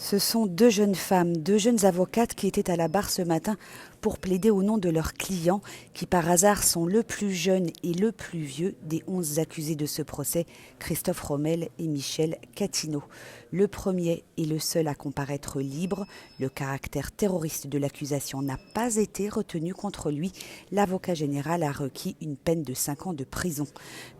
Ce sont deux jeunes femmes, deux jeunes avocates qui étaient à la barre ce matin pour plaider au nom de leurs clients qui par hasard sont le plus jeune et le plus vieux des 11 accusés de ce procès, Christophe Romel et Michel Catino. Le premier est le seul à comparaître libre. Le caractère terroriste de l'accusation n'a pas été retenu contre lui. L'avocat général a requis une peine de 5 ans de prison.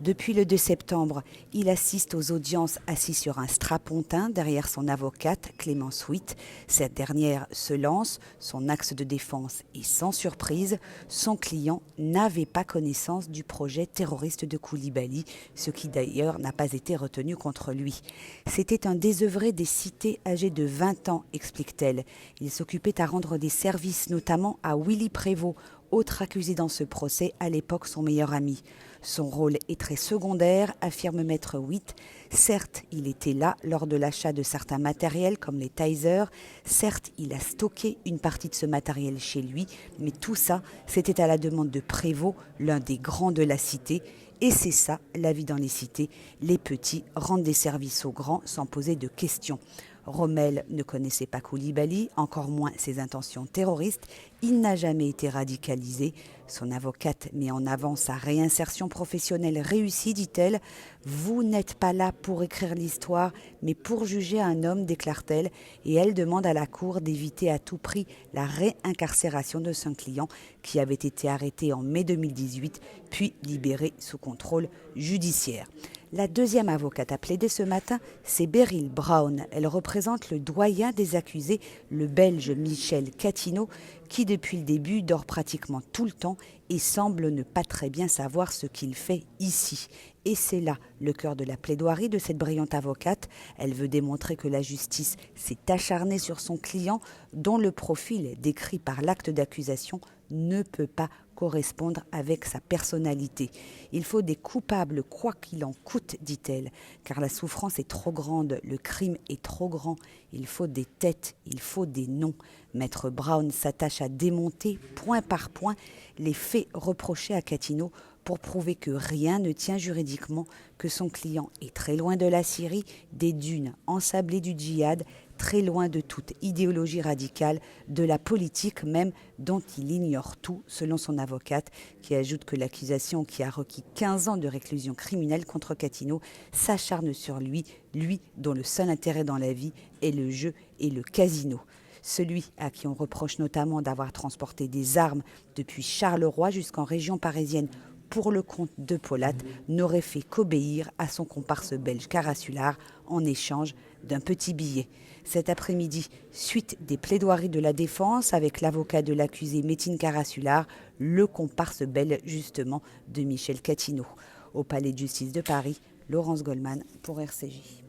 Depuis le 2 septembre, il assiste aux audiences assis sur un strapontin derrière son avocate, Clémence Witt. Cette dernière se lance, son axe de défense est sans surprise. Son client n'avait pas connaissance du projet terroriste de Koulibaly, ce qui d'ailleurs n'a pas été retenu contre lui. C'était un désœuvré des cités âgé de 20 ans, explique-t-elle. Il s'occupait à rendre des services, notamment à Willy Prévost, autre accusé dans ce procès, à l'époque son meilleur ami. Son rôle est très secondaire, affirme Maître Witt. Certes, il était là lors de l'achat de certains matériels comme les tasers. Certes, il a stocké une partie de ce matériel chez lui. Mais tout ça, c'était à la demande de Prévost, l'un des grands de la cité. Et c'est ça, la vie dans les cités. Les petits rendent des services aux grands sans poser de questions. Romel ne connaissait pas Koulibaly, encore moins ses intentions terroristes. Il n'a jamais été radicalisé. Son avocate met en avant sa réinsertion professionnelle réussie, dit-elle. « Vous n'êtes pas là pour écrire l'histoire, mais pour juger un homme », déclare-t-elle. Et elle demande à la Cour d'éviter à tout prix la réincarcération de son client qui avait été arrêté en mai 2018, puis libéré sous contrôle judiciaire. La deuxième avocate à plaider ce matin, c'est Beryl Brown. Elle représente le doyen des accusés, le Belge Michel Catino, qui depuis le début dort pratiquement tout le temps et semble ne pas très bien savoir ce qu'il fait ici. Et c'est là le cœur de la plaidoirie de cette brillante avocate. Elle veut démontrer que la justice s'est acharnée sur son client, dont le profil décrit par l'acte d'accusation ne peut pas correspondre avec sa personnalité. Il faut des coupables quoi qu'il en coûte, dit-elle, car la souffrance est trop grande, le crime est trop grand. Il faut des têtes, il faut des noms. Maître Brown s'attache à démonter point par point les faits reprochés à Catino pour prouver que rien ne tient juridiquement, que son client est très loin de la Syrie, des dunes ensablées du djihad, très loin de toute idéologie radicale, de la politique même, dont il ignore tout, selon son avocate, qui ajoute que l'accusation qui a requis 15 ans de réclusion criminelle contre Catino s'acharne sur lui, lui dont le seul intérêt dans la vie est le jeu et le casino. Celui à qui on reproche notamment d'avoir transporté des armes depuis Charleroi jusqu'en région parisienne pour le compte de Polat, n'aurait fait qu'obéir à son comparse belge Carassular en échange d'un petit billet. Cet après-midi, suite des plaidoiries de la défense avec l'avocat de l'accusé Métine Carassular, le comparse belge justement de Michel Catino. Au palais de justice de Paris, Laurence Goldman pour RCJ.